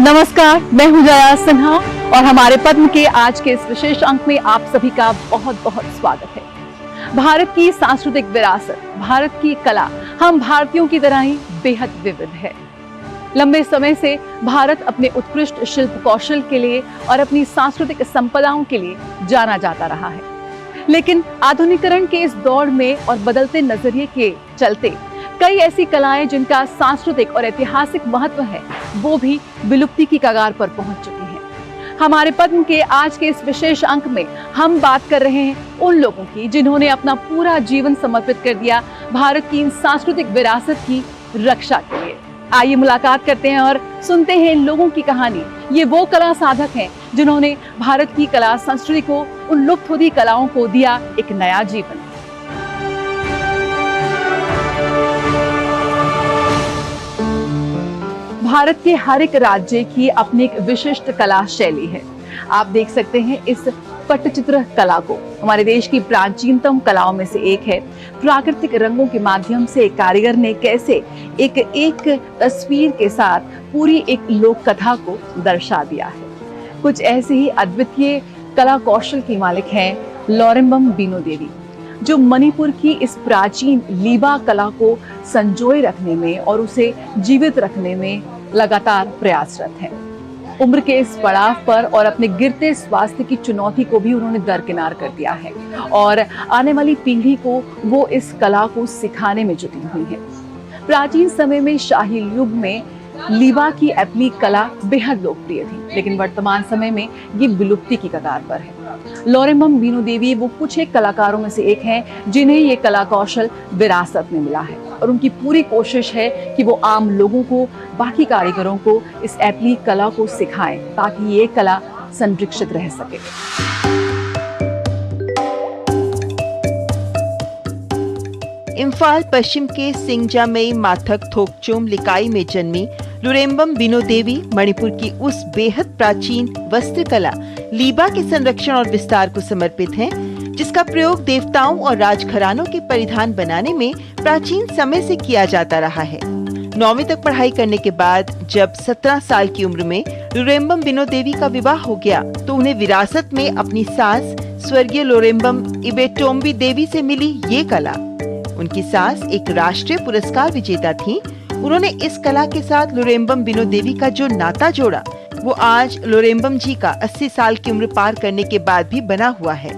नमस्कार, मैं हूं जया सिन्हा और हमारे पद्म के आज के इस विशेष अंक में आप सभी का बहुत बहुत स्वागत है। भारत की सांस्कृतिक विरासत, भारत की कला हम भारतीयों की तरह ही बेहद विविध है। लंबे समय से भारत अपने उत्कृष्ट शिल्प कौशल के लिए और अपनी सांस्कृतिक संपदाओं के लिए जाना जाता रहा है, लेकिन आधुनिकीकरण के इस दौर में और बदलते नजरिए के चलते कई ऐसी कलाएं जिनका सांस्कृतिक और ऐतिहासिक महत्व है वो भी विलुप्ति की कगार पर पहुंच चुकी हैं। हमारे पद्म के आज के इस विशेष अंक में हम बात कर रहे हैं उन लोगों की जिन्होंने अपना पूरा जीवन समर्पित कर दिया भारत की इन सांस्कृतिक विरासत की रक्षा के लिए। आइए मुलाकात करते हैं और सुनते हैं इन लोगों की कहानी। ये वो कला साधक हैं जिन्होंने भारत की कला संस्कृति को, उन लुप्त होती कलाओं को दिया एक नया जीवन। भारत के हर एक राज्य की अपनी एक विशिष्ट कला शैली है। आप देख सकते हैं इस पट्टचित्र कला को, हमारे देश की प्राचीनतम कलाओं में से एक है। प्राकृतिक रंगों के माध्यम से कारीगर ने कैसे एक तस्वीर के साथ पूरी एक लोक कथा को दर्शा दिया है। कुछ ऐसे ही अद्वितीय कला कौशल की मालिक हैं लौरेम्बम बीनो देवी, जो मणिपुर की इस प्राचीन लीबा कला को संजोए रखने में और उसे जीवित रखने में लगातार प्रयासरत हैं। उम्र के इस पड़ाव पर और अपने गिरते स्वास्थ्य की चुनौती को भी उन्होंने दरकिनार कर दिया है और आने वाली पीढ़ी को वो इस कला को सिखाने में जुटी हुई है। प्राचीन समय में शाही युग में लीबा की एप्लिक कला बेहद लोकप्रिय थी, लेकिन वर्तमान समय में ये विलुप्ति की कगार पर है। लौरेम्बम बीनो देवी वो कुछ एक कलाकारों में से एक हैं जिन्हें ये कला कौशल विरासत में मिला है और उनकी पूरी कोशिश है कि वो आम लोगों को, बाकी कारीगरों को इस एप्लिक कला को सिखाएं ताकि ये कला संरक्षित रह सके। इम्फाल पश्चिम के सिंगजामई माथक थोकचोम लिकाई में जन्मी लौरेम्बम बीनो देवी मणिपुर की उस बेहद प्राचीन वस्त्रकला लीबा के संरक्षण और विस्तार को समर्पित हैं, जिसका प्रयोग देवताओं और राजघरानों के परिधान बनाने में प्राचीन समय से किया जाता रहा है। 9वीं तक पढ़ाई करने के बाद जब 17 साल की उम्र में लौरेम्बम बीनो देवी का विवाह हो गया तो उन्हें विरासत में अपनी सास स्वर्गीय लौरेम्बम इबेटोम्बी देवी से मिली ये कला। उनकी सास एक राष्ट्रीय पुरस्कार विजेता थी। उन्होंने इस कला के साथ लौरेम्बम बीनो देवी का जो नाता जोड़ा वो आज लौरेम्बम जी का 80 साल की उम्र पार करने के बाद भी बना हुआ है।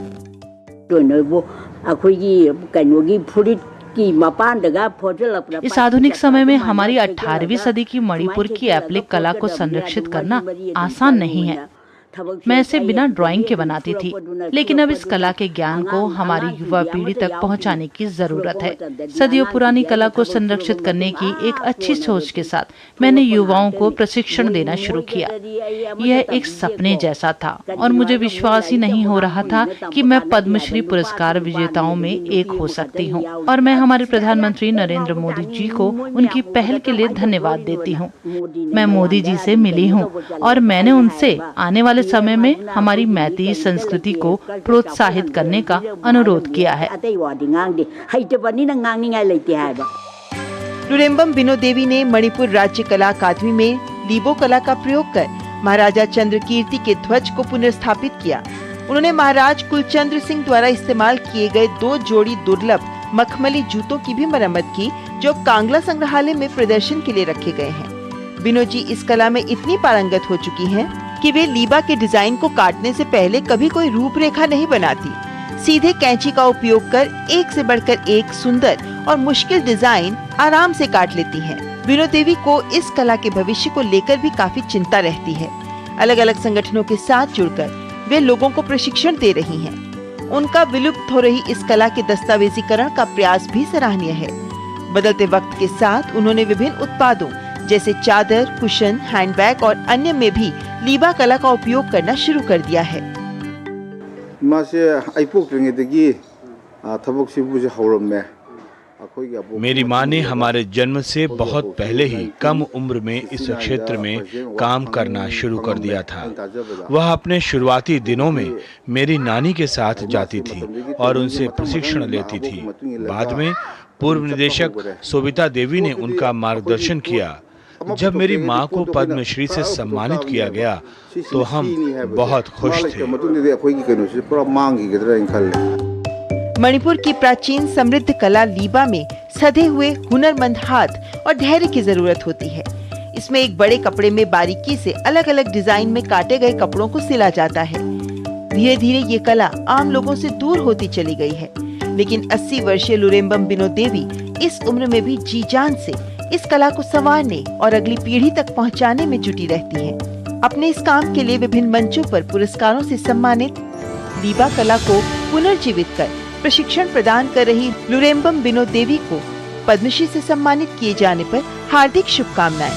इस आधुनिक समय में हमारी 18वीं सदी की मणिपुर की एप्लिक कला को संरक्षित करना आसान नहीं है। मैं इसे बिना ड्राइंग के बनाती थी, लेकिन अब इस कला के ज्ञान को हमारी युवा पीढ़ी तक पहुंचाने की जरूरत है। सदियों पुरानी कला को संरक्षित करने की एक अच्छी सोच के साथ मैंने युवाओं को प्रशिक्षण देना शुरू किया। यह एक सपने जैसा था और मुझे विश्वास ही नहीं हो रहा था कि मैं पद्मश्री पुरस्कार विजेताओं में एक हो सकती हूँ और मैं हमारे प्रधानमंत्री नरेंद्र मोदी जी को उनकी पहल के लिए धन्यवाद देती हूँ। मैं मोदी जी से मिली हूँ और मैंने उनसे आने वाले समय में हमारी मैती संस्कृति को प्रोत्साहित करने का अनुरोध किया है। लौरेम्बम बीनो देवी ने मणिपुर राज्य कला अकादमी में लीबो कला का प्रयोग कर महाराजा चंद्रकीर्ति के ध्वज को पुनर्स्थापित किया। उन्होंने महाराज कुलचंद्र सिंह द्वारा इस्तेमाल किए गए 2 जोड़ी दुर्लभ मखमली जूतों की भी मरम्मत की, जो कांगला संग्रहालय में प्रदर्शन के लिए रखे गए हैं। बीनो जी इस कला में इतनी पारंगत हो चुकी हैं कि वे लीबा के डिजाइन को काटने से पहले कभी कोई रूपरेखा नहीं बनाती। सीधे कैंची का उपयोग कर एक से बढ़कर एक सुंदर और मुश्किल डिजाइन आराम से काट लेती हैं। बीनो देवी को इस कला के भविष्य को लेकर भी काफी चिंता रहती है। अलग अलग संगठनों के साथ जुड़कर वे लोगों को प्रशिक्षण दे रही हैं। उनका विलुप्त हो रही इस कला के दस्तावेजीकरण का प्रयास भी सराहनीय है। बदलते वक्त के साथ उन्होंने विभिन्न उत्पादों जैसे चादर, कुशन, हैंडबैग और अन्य में भी लीबा कला का उपयोग करना शुरू कर दिया है। मेरी माँ ने हमारे जन्म से बहुत पहले ही कम उम्र में इस क्षेत्र में काम करना शुरू कर दिया था। वह अपने शुरुआती दिनों में मेरी नानी के साथ जाती थी और उनसे प्रशिक्षण लेती थी। बाद में पूर्व निदेशक सोबिता देवी ने उनका मार्गदर्शन किया। जब मेरी मां को पद्मश्री से सम्मानित किया गया तो हम बहुत खुश थे। मणिपुर की प्राचीन समृद्ध कला लीबा में सधे हुए हुनरमंद हाथ और धैर्य की जरूरत होती है। इसमें एक बड़े कपड़े में बारीकी से अलग अलग डिजाइन में काटे गए कपड़ों को सिला जाता है। धीरे धीरे ये कला आम लोगों से दूर होती चली गई है, लेकिन 80 वर्षीय लुरेम्बम बिनो देवी इस उम्र में भी जी जान से इस कला को संवारने और अगली पीढ़ी तक पहुंचाने में जुटी रहती हैं। अपने इस काम के लिए विभिन्न मंचों पर पुरस्कारों से सम्मानित लीबा कला को पुनर्जीवित कर प्रशिक्षण प्रदान कर रही लुरेम्बम बिनो देवी को पद्मश्री से सम्मानित किए जाने पर हार्दिक शुभकामनाएं।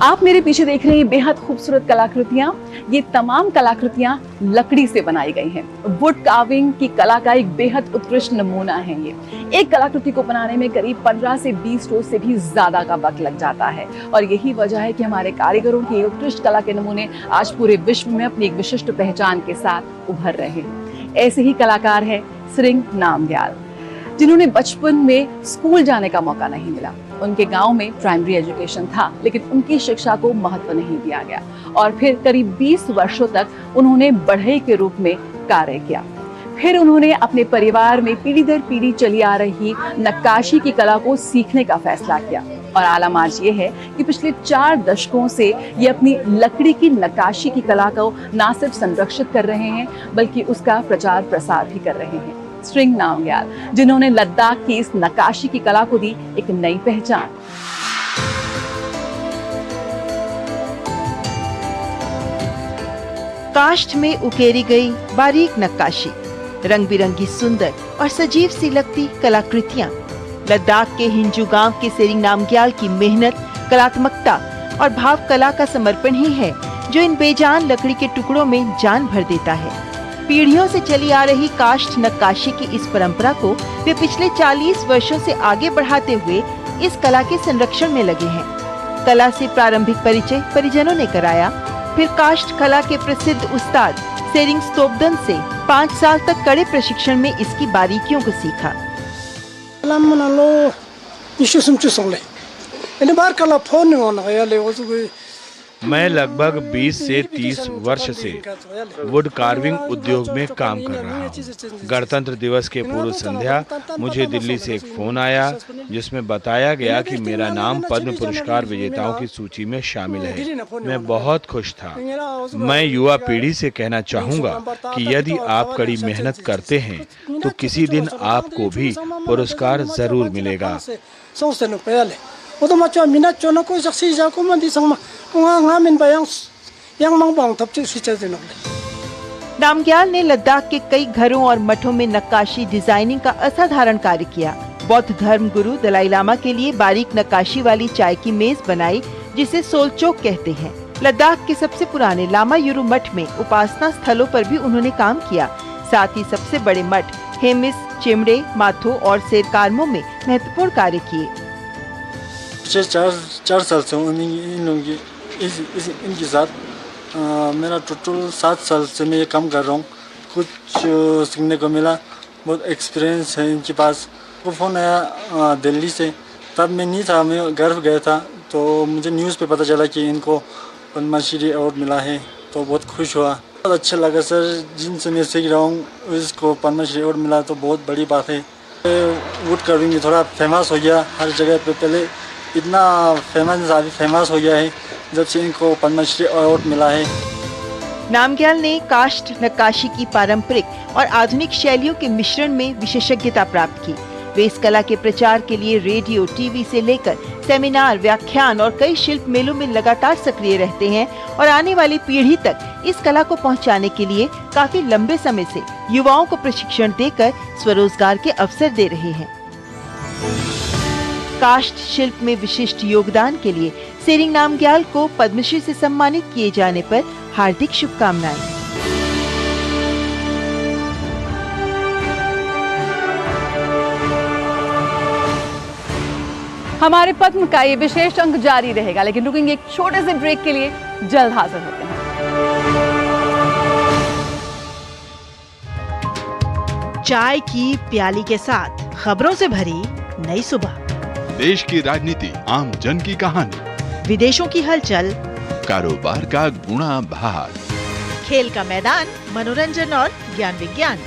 आप मेरे पीछे देख रहे हैं बेहद खूबसूरत कलाकृतियां। ये तमाम कलाकृतियां लकड़ी से बनाई गई हैं। वुड कार्विंग की कला का एक बेहद उत्कृष्ट नमूना है ये। एक कलाकृति को बनाने में करीब 15 से 20 रोज से भी ज्यादा का वक्त लग जाता है और यही वजह है कि हमारे कारीगरों के उत्कृष्ट कला के नमूने आज पूरे विश्व में अपनी एक विशिष्ट पहचान के साथ उभर रहे हैं। ऐसे ही कलाकार है सरिंग नामग्याल, जिन्होंने बचपन में स्कूल जाने का मौका नहीं मिला। उनके गांव में प्राइमरी एजुकेशन था, लेकिन उनकी शिक्षा को महत्व नहीं दिया गया और फिर करीब 20 वर्षों तक उन्होंने बढ़ई के रूप में कार्य किया। फिर उन्होंने अपने परिवार में पीढ़ी दर पीढ़ी चली आ रही नक्काशी की कला को सीखने का फैसला किया और आलम आज ये है कि पिछले 4 दशकों से ये अपनी लकड़ी की नक्काशी की कला को न सिर्फ संरक्षित कर रहे हैं, बल्कि उसका प्रचार प्रसार भी कर रहे हैं। सरिंग नामग्याल, जिन्होंने लद्दाख की इस नक्काशी की कला को दी एक नई पहचान। काष्ठ में उकेरी गई बारीक नक्काशी, रंग बिरंगी सुंदर और सजीव सी लगती कलाकृतियां लद्दाख के हिंजू गांव के सरिंग नामग्याल की मेहनत, कलात्मकता और भाव कला का समर्पण ही है जो इन बेजान लकड़ी के टुकड़ों में जान भर देता है। पीढ़ियों से चली आ रही काष्ठ नक्काशी की इस परंपरा को वे पिछले 40 वर्षों से आगे बढ़ाते हुए इस कला के संरक्षण में लगे हैं। कला से प्रारंभिक परिचय परिजनों ने कराया, फिर काष्ठ कला के प्रसिद्ध उस्ताद सेरिंग स्तोब्दन से 5 साल तक कड़े प्रशिक्षण में इसकी बारीकियों को सीखा। मैं लगभग 20 से 30 वर्ष से वुड कार्विंग उद्योग में काम कर रहा हूँ। गणतंत्र दिवस के पूर्व संध्या मुझे दिल्ली से एक फोन आया जिसमें बताया गया कि मेरा नाम पद्म पुरस्कार विजेताओं की सूची में शामिल है। मैं बहुत खुश था। मैं युवा पीढ़ी से कहना चाहूँगा कि यदि आप कड़ी मेहनत करते हैं तो किसी दिन आपको भी पुरस्कार जरूर मिलेगा। नामग्याल ने लद्दाख के कई घरों और मठों में नक्काशी डिजाइनिंग का असाधारण कार्य किया। बौद्ध धर्म गुरु दलाई लामा के लिए बारीक नक्काशी वाली चाय की मेज बनाई, जिसे सोलचोक कहते हैं। लद्दाख के सबसे पुराने लामा युरु मठ में उपासना स्थलों पर भी उन्होंने काम किया। साथ ही सबसे बड़े मठ हेमिस, चिमड़े, माथो और सेरकारमो में महत्वपूर्ण कार्य किए। पिछले 4 साल से इनके साथ मेरा टोटल 7 साल से मैं ये काम कर रहा हूँ। कुछ सीखने को मिला, बहुत एक्सपीरियंस है इनके पास। वो फ़ोन आया दिल्ली से, तब मैं नहीं था, मैं घर गया था, तो मुझे न्यूज़ पे पता चला कि इनको पद्मश्री अवार्ड मिला है, तो बहुत खुश हुआ। बहुत अच्छा लगा सर, जिनसे मैं सीख रहा हूँ उसको पद्मश्री अवार्ड मिला तो बहुत बड़ी बात है। वुड कार्विंग में थोड़ा फेमस हो गया हर जगह पे, पहले इतना फेमस हो गया है जब से इनको पद्मश्री अवार्ड मिला है। नामग्याल ने काष्ठ नक्काशी की पारंपरिक और आधुनिक शैलियों के मिश्रण में विशेषज्ञता प्राप्त की। वे इस कला के प्रचार के लिए रेडियो, टीवी से लेकर सेमिनार, व्याख्यान और कई शिल्प मेलों में लगातार सक्रिय रहते हैं और आने वाली पीढ़ी तक इस कला को पहुंचाने के लिए काफी लंबे समय से युवाओं को प्रशिक्षण देकर स्वरोजगार के अवसर दे रहे हैं। काष्ठ शिल्प में विशिष्ट योगदान के लिए सरिंग नामग्याल को पद्मश्री से सम्मानित किए जाने पर हार्दिक शुभकामनाएं। हमारे पद्म का ये विशेष अंक जारी रहेगा, लेकिन रुकेंगे एक छोटे से ब्रेक के लिए। जल्द हाजिर होते हैं। चाय की प्याली के साथ खबरों से भरी नई सुबह, देश की राजनीति, आम जन की कहानी, विदेशों की हलचल, कारोबार का गुणा भाग, खेल का मैदान, मनोरंजन और ज्ञान विज्ञान,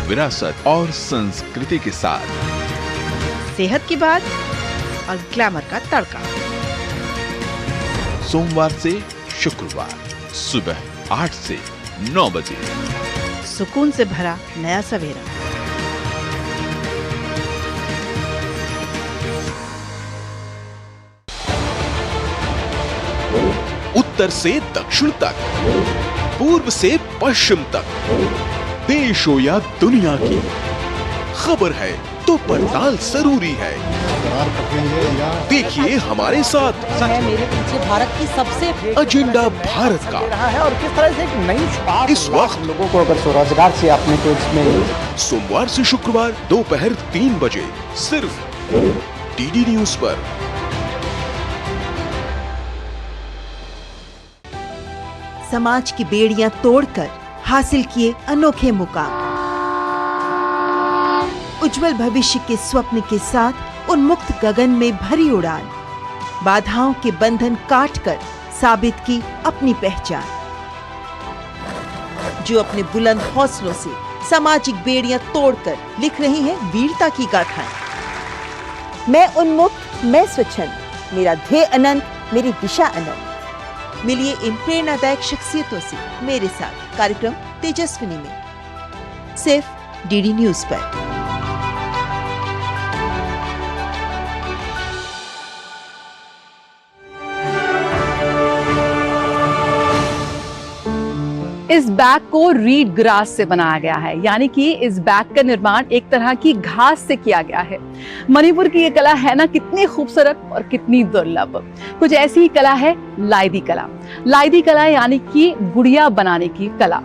विरासत और संस्कृति के साथ सेहत की बात और ग्लैमर का तड़का। सोमवार से शुक्रवार सुबह 8 से 9 बजे। सुकून से भरा नया सवेरा। उत्तर से दक्षिण तक, पूर्व से पश्चिम तक, देश हो या दुनिया की खबर है तो पड़ताल जरूरी है। देखिए हमारे साथ मेरे पीछे भारत की सबसे एजेंडा भारत का है और किस तरह से एक नई इस वक्त लोगों को अगर स्वरोजगार से आपने तो इसमें सोमवार से शुक्रवार दोपहर 3 बजे सिर्फ डीडी न्यूज पर। समाज की बेड़ियां तोड़कर हासिल किए अनोखे मुकाम, उज्जवल भविष्य के स्वप्न के साथ उन्मुक्त गगन में भरी उड़ान, बाधाओं के बंधन काटकर साबित की अपनी पहचान, जो अपने बुलंद हौसलों से सामाजिक बेड़ियां तोड़कर लिख रही हैं वीरता की गाथाएं। मैं उन्मुक्त, मैं स्वच्छंद, मेरा ध्येय अनंत, मेरी दिशा अनंत। मिलिए इन प्रेरणादायक शख्सियतों से मेरे साथ कार्यक्रम तेजस्विनी में, सिर्फ डीडी न्यूज पर। इस बैग को रीड ग्रास से बनाया गया है, यानी कि इस बैग का निर्माण एक तरह की घास से किया गया है। मणिपुर की ये कला है ना, कितनी खूबसूरत और कितनी दुर्लभ। कुछ ऐसी ही कला है लाइदी कला। लाइदी कला यानी कि गुड़िया बनाने की कला।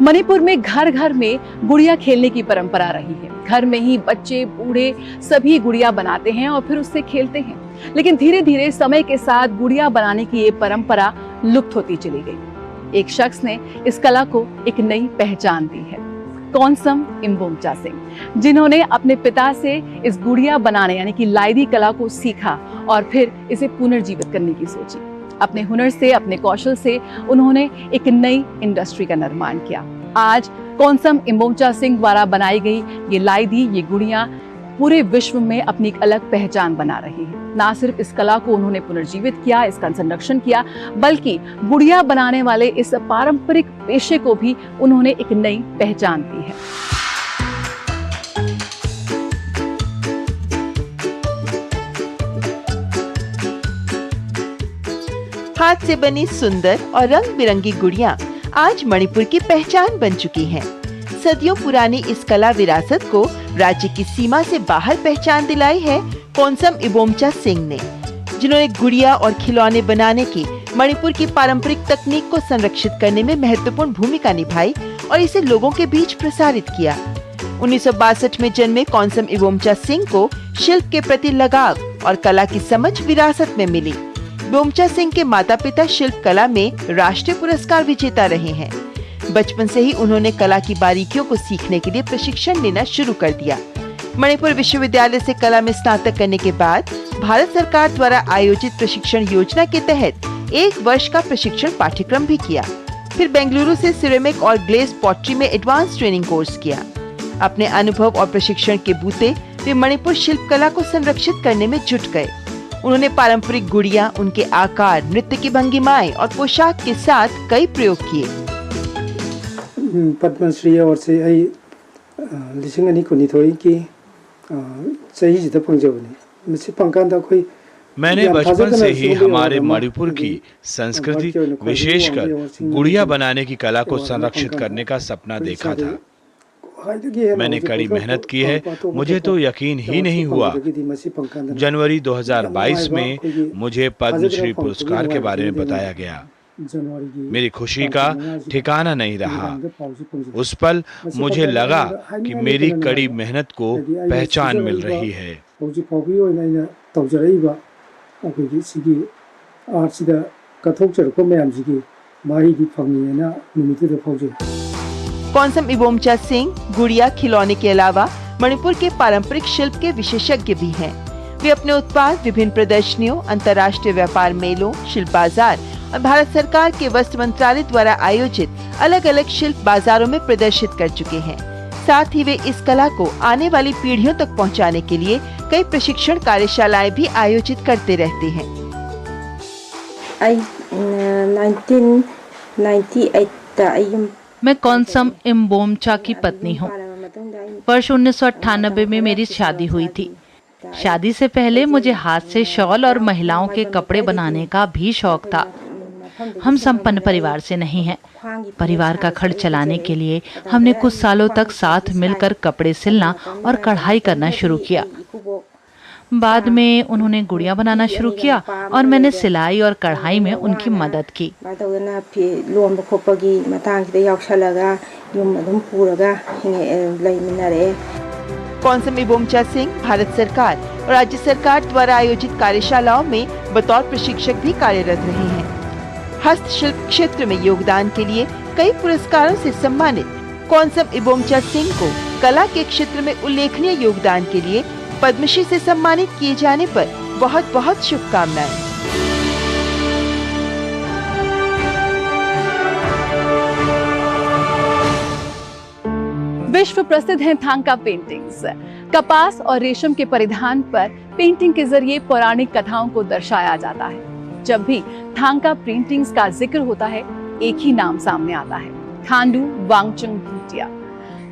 मणिपुर में घर घर में गुड़िया खेलने की परंपरा रही है। घर में ही बच्चे बूढ़े सभी गुड़िया बनाते हैं और फिर उससे खेलते हैं। लेकिन धीरे धीरे समय के साथ गुड़िया बनाने की ये परंपरा लुप्त होती चली गई। एक शख्स ने इस कला को एक नई पहचान दी है, कौनसम इम्बोमचा सिंह, जिन्होंने अपने पिता से इस गुड़िया बनाने यानी कि लाइदी कला को सीखा और फिर इसे पुनर्जीवित करने की सोची। अपने हुनर से, अपने कौशल से उन्होंने एक नई इंडस्ट्री का निर्माण किया। आज कौनसम इम्बोमचा सिंह द्वारा बनाई गई ये लाइदी, ये गुड़िया पूरे विश्व में अपनी एक अलग पहचान बना रही है। ना सिर्फ इस कला को उन्होंने पुनर्जीवित किया, इसका संरक्षण किया, बल्कि गुड़िया बनाने वाले इस पारंपरिक पेशे को भी उन्होंने एक नई पहचान दी है। हाथ से बनी सुंदर और रंग बिरंगी गुड़िया आज मणिपुर की पहचान बन चुकी हैं। सदियों पुरानी इस कला विरासत को राज्य की सीमा से बाहर पहचान दिलाई है कौनसम इम्बोमचा सिंह ने, जिन्होंने गुड़िया और खिलौने बनाने की मणिपुर की पारंपरिक तकनीक को संरक्षित करने में महत्वपूर्ण भूमिका निभाई और इसे लोगों के बीच प्रसारित किया। 1962 में जन्मे कौनसम इम्बोमचा सिंह को शिल्प के प्रति लगाव और कला की समझ विरासत में मिली। इम्बोमचा सिंह के माता पिता शिल्प कला में राष्ट्रीय पुरस्कार विजेता रहे हैं। बचपन से ही उन्होंने कला की बारीकियों को सीखने के लिए प्रशिक्षण लेना शुरू कर दिया। मणिपुर विश्वविद्यालय से कला में स्नातक करने के बाद भारत सरकार द्वारा आयोजित प्रशिक्षण योजना के तहत 1 वर्ष का प्रशिक्षण पाठ्यक्रम भी किया। फिर बेंगलुरु से सिरेमिक और ग्लेज पॉटरी में एडवांस ट्रेनिंग कोर्स किया। अपने अनुभव और प्रशिक्षण के बूते वे मणिपुर शिल्प कला को संरक्षित करने में जुट गए। उन्होंने पारंपरिक गुड़िया, उनके आकार, नृत्य की भंगिमाएं और पोशाक के साथ कई प्रयोग किए। पद्मश्री और से लिसिंग अनि कुनिथोई की सही जित पंजबने मुझे पंकांदा कोई मैंने बचपन से ही हमारे मणिपुर की संस्कृति, विशेषकर गुड़िया बनाने की कला को संरक्षित करने का सपना देखा था। मैंने कड़ी मेहनत की है। मुझे तो यकीन ही नहीं हुआ। जनवरी 2022 में मुझे पद्मश्री पुरस्कार के बारे में बताया गया। मेरी खुशी का ठिकाना नहीं रहा। उस पल मुझे लगा कि मेरी कड़ी मेहनत को पहचान मिल रही है। कौनसम इबोमचा सिंह गुड़िया खिलौने के अलावा मणिपुर के पारंपरिक शिल्प के विशेषज्ञ भी हैं। वे अपने उत्पाद विभिन्न प्रदर्शनियों, अंतर्राष्ट्रीय व्यापार मेलों, शिल्प बाजार और भारत सरकार के वस्त्र मंत्रालय द्वारा आयोजित अलग अलग शिल्प बाजारों में प्रदर्शित कर चुके हैं। साथ ही वे इस कला को आने वाली पीढ़ियों तक पहुंचाने के लिए कई प्रशिक्षण कार्यशालाएं भी आयोजित करते रहते हैं। 1998 मैं कौनसम इम्बोमचा की पत्नी हूँ। वर्ष 1998 में मेरी शादी हुई थी। शादी से पहले मुझे हाथ से शॉल और महिलाओं के कपड़े बनाने का भी शौक था। हम संपन्न परिवार से नहीं हैं। परिवार का खर्च चलाने के लिए हमने कुछ सालों तक साथ मिलकर कपड़े सिलना और कढ़ाई करना शुरू किया। बाद में उन्होंने गुड़िया बनाना शुरू किया और मैंने सिलाई और कढ़ाई में उनकी मदद की। कौनसम इबोमचा सिंह भारत सरकार और राज्य सरकार द्वारा आयोजित कार्यशालाओं में बतौर प्रशिक्षक भी कार्यरत रहे हैं। हस्तशिल्प क्षेत्र में योगदान के लिए कई पुरस्कारों से सम्मानित कौनसम इबोमचा सिंह को कला के क्षेत्र में उल्लेखनीय योगदान के लिए पद्मश्री से सम्मानित किए जाने पर बहुत बहुत शुभकामनाएं। विश्व प्रसिद्ध हैं थांका पेंटिंग्स। कपास और रेशम के परिधान पर पेंटिंग के जरिए पौराणिक कथाओं को दर्शाया जाता है। जब भी थांका पेंटिंग्स का जिक्र होता है, एक ही नाम सामने आता है, खांडू वांगचुक भूटिया।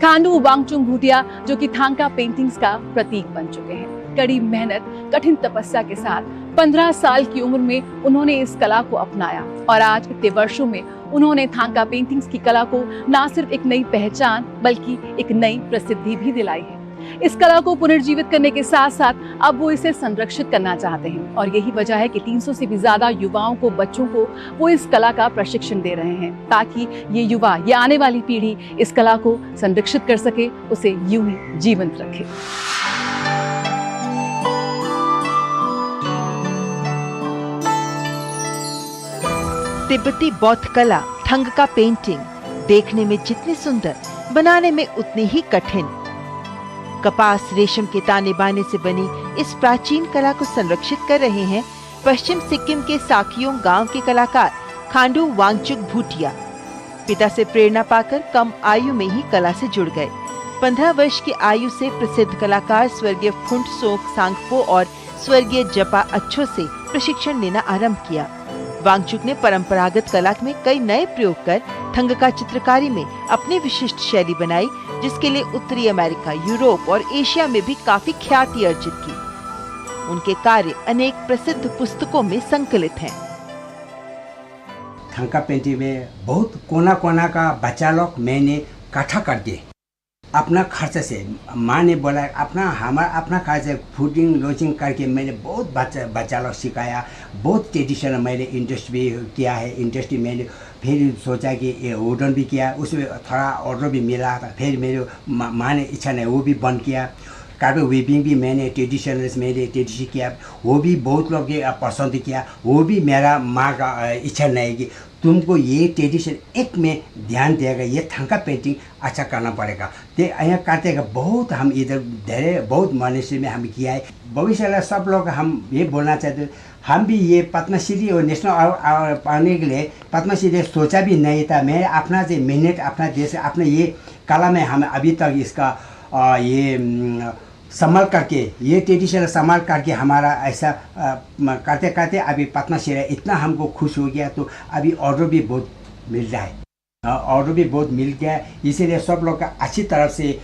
खांडू वांगचुक भूटिया जो कि थांका पेंटिंग्स का प्रतीक बन चुके हैं। कड़ी मेहनत, कठिन तपस्या के साथ 15 साल की उम्र में उन्होंने इस कला को अपनाया और आज इतने वर्षों में उन्होंने थांका पेंटिंग्स की कला को न सिर्फ एक नई पहचान बल्कि एक नई प्रसिद्धि भी दिलाई है। इस कला को पुनर्जीवित करने के साथ साथ अब वो इसे संरक्षित करना चाहते हैं और यही वजह है कि 300 से भी ज्यादा युवाओं को, बच्चों को वो इस कला का प्रशिक्षण दे रहे हैं ताकि ये युवा, ये आने वाली पीढ़ी इस कला को संरक्षित कर सके, उसे यूं ही जीवंत रखे। तिब्बती बौद्ध कला थंगका पेंटिंग देखने में जितनी सुंदर, बनाने में उतनी ही कठिन। कपास रेशम के ताने बाने से बनी इस प्राचीन कला को संरक्षित कर रहे हैं पश्चिम सिक्किम के साखियों गांव के कलाकार खांडू वांगचुक भूटिया। पिता से प्रेरणा पाकर कम आयु में ही कला से जुड़ गए। 15 वर्ष की आयु से प्रसिद्ध कलाकार स्वर्गीय फुंटसोक सांगपो और स्वर्गीय जपा अच्छो से प्रशिक्षण लेना आरंभ किया। वांगचुक ने परंपरागत कला में कई नए प्रयोग कर थंगका चित्रकारी में अपनी विशिष्ट शैली बनाई, जिसके लिए उत्तरी अमेरिका, यूरोप और एशिया में भी काफी ख्याति अर्जित की। उनके कार्य अनेक प्रसिद्ध पुस्तकों में संकलित हैं। थंगका पेंटिंग में बहुत कोना कोना का बच्चा लोग मैंने इकट्ठा कर दिए अपना खर्च से। माँ ने बोला अपना खर्च से फूडिंग लॉजिंग करके मैंने बहुत बच्चा लोग सिखाया। बहुत ट्रेडिशनल मैंने इंटरेस्ट भी किया है। इंटरेस्ट मैंने फिर सोचा कि ये ऑर्डर भी किया, उसमें थोड़ा ऑर्डर भी मिला था। फिर मेरे माँ ने इच्छा नहीं, वो भी बंद किया। कार्पेट वीविंग भी मैंने ट्रेडिशन किया, वो भी बहुत लोग पसंद किया। वो भी मेरा माँ का इच्छा नहीं कि तुमको ये ट्रेडिशन एक में ध्यान देगा, ये थंगका पेंटिंग अच्छा करना पड़ेगा। तो यहाँ करते बहुत हम इधर धेरै बहुत मनुष्य में हम किया है। भविष्य में सब लोग हम ये बोलना चाहते हैं, हम भी ये पद्मश्री और नेशनल अवार्ड पाने के लिए पद्मश्री सोचा भी नहीं था। मैं अपना से मेहनत, अपना देश, अपने ये कला में हम अभी तक इसका ये संभाल करके, ये ट्रेडिशन संभाल करके हमारा ऐसा करते करते अभी पद्मश्री इतना हमको खुश हो गया। तो अभी ऑर्डर भी बहुत मिल रहा है, ऑर्डर भी बहुत मिल गया। इसीलिए सब लोग का अच्छी तरह से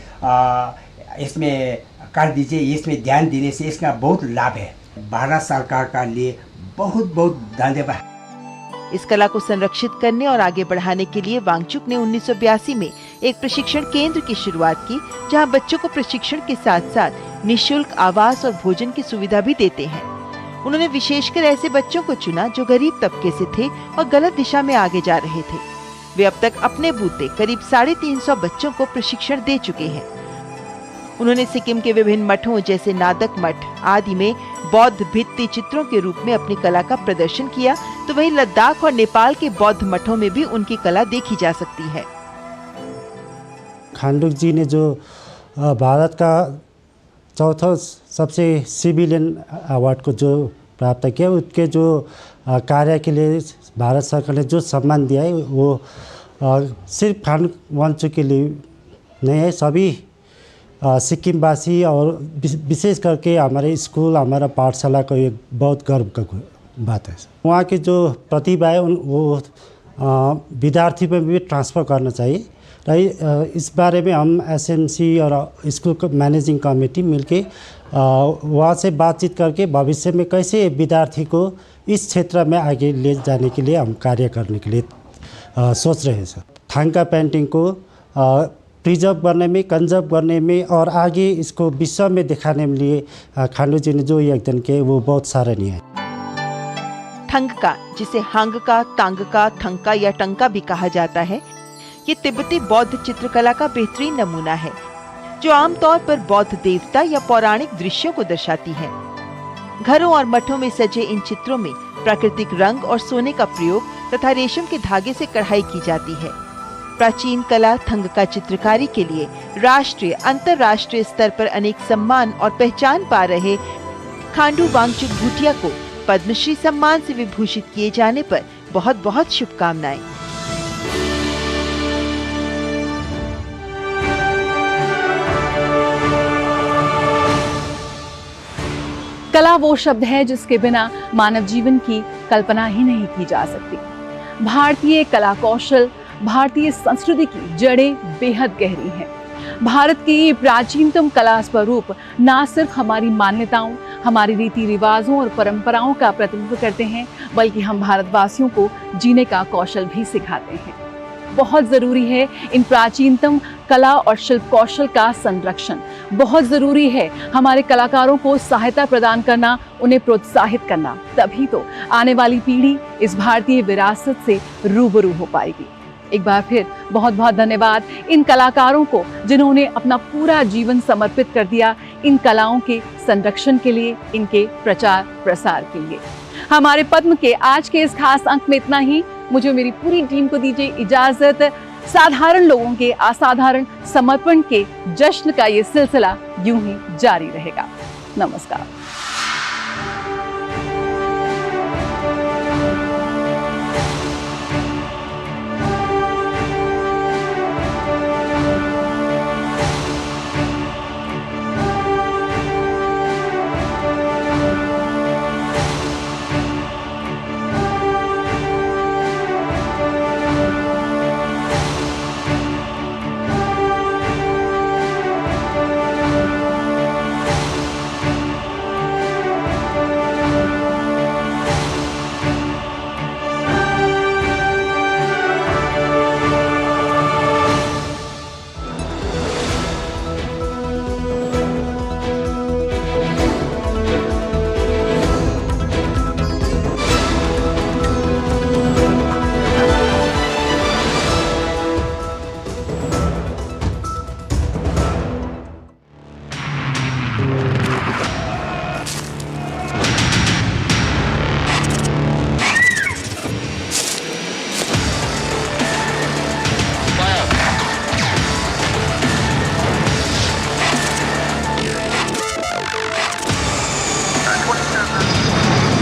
इसमें कर दीजिए। इसमें ध्यान देने से इसका बहुत लाभ है। भारत सरकार का लिए बहुत बहुत धन्यवाद। इस कला को संरक्षित करने और आगे बढ़ाने के लिए वांगचुक ने 1982 में एक प्रशिक्षण केंद्र की शुरुआत की, जहां बच्चों को प्रशिक्षण के साथ साथ निःशुल्क आवास और भोजन की सुविधा भी देते हैं। उन्होंने विशेषकर ऐसे बच्चों को चुना जो गरीब तबके से थे और गलत दिशा में आगे जा रहे थे। वे अब तक अपने बूते करीब 350 बच्चों को प्रशिक्षण दे चुके हैं। उन्होंने सिक्किम के विभिन्न मठों जैसे नादक मठ आदि में बौद्ध भित्ति चित्रों के रूप में अपनी कला का प्रदर्शन किया, तो वहीं लद्दाख और नेपाल के बौद्ध मठों में भी उनकी कला देखी जा सकती है। खांडू जी ने जो भारत का चौथा सबसे सिविलियन अवार्ड को जो प्राप्त किया, उसके जो कार्य के लिए भारत सरकार ने जो सम्मान दिया है वो सिर्फ खांडू वंश के लिए नहीं है, सभी सिक्किमवासी और विशेष करके हमारे स्कूल, हमारा पाठशाला का एक बहुत गर्व का बात है। वहाँ की जो प्रतिभा है वो विद्यार्थी में भी ट्रांसफ़र करना चाहिए। इस बारे में हम एसएमसी और स्कूल मैनेजिंग कमेटी मिलके वहाँ से बातचीत करके भविष्य में कैसे विद्यार्थी को इस क्षेत्र में आगे ले जाने के लिए हम कार्य करने के लिए सोच रहे हैं सर। थांका पेंटिंग को प्रिजर्व करने में, कंजर्व करने में और आगे इसको विश्व में दिखाने के लिए खांडू जी ने जो योगदान किया वो बहुत सराहनीय है। थंगका, जिसे हांगका, तांगका, थंगका या टंका भी कहा जाता है, ये तिब्बती बौद्ध चित्रकला का बेहतरीन नमूना है जो आमतौर पर बौद्ध देवता या पौराणिक दृश्यों को दर्शाती है। घरों और मठों में सजे इन चित्रों में प्राकृतिक रंग और सोने का प्रयोग तथा रेशम के धागे से कढ़ाई की जाती है। प्राचीन कला थंगका चित्रकारी के लिए राष्ट्रीय, अंतर्राष्ट्रीय स्तर पर अनेक सम्मान और पहचान पा रहे खांडू वांगचुक भूटिया को पद्मश्री सम्मान से विभूषित किए जाने पर बहुत बहुत शुभकामनाएं। कला वो शब्द है जिसके बिना मानव जीवन की कल्पना ही नहीं की जा सकती। भारतीय कला कौशल, भारतीय संस्कृति की जड़ें बेहद गहरी हैं। भारत के ये प्राचीनतम कला स्वरूप न सिर्फ हमारी मान्यताओं, हमारी रीति रिवाजों और परंपराओं का प्रतिनिधित्व करते हैं, बल्कि हम भारतवासियों को जीने का कौशल भी सिखाते हैं। बहुत ज़रूरी है इन प्राचीनतम कला और शिल्प कौशल का संरक्षण। बहुत ज़रूरी है हमारे कलाकारों को सहायता प्रदान करना, उन्हें प्रोत्साहित करना। तभी तो आने वाली पीढ़ी इस भारतीय विरासत से रूबरू हो पाएगी। एक बार फिर बहुत बहुत धन्यवाद इन कलाकारों को जिन्होंने अपना पूरा जीवन समर्पित कर दिया इन कलाओं के संरक्षण के लिए, इनके प्रचार प्रसार के लिए। हमारे पद्म के आज के इस खास अंक में इतना ही। मुझे मेरी पूरी टीम को दीजिए इजाजत। साधारण लोगों के असाधारण समर्पण के जश्न का ये सिलसिला यूं ही जारी रहेगा। नमस्कार।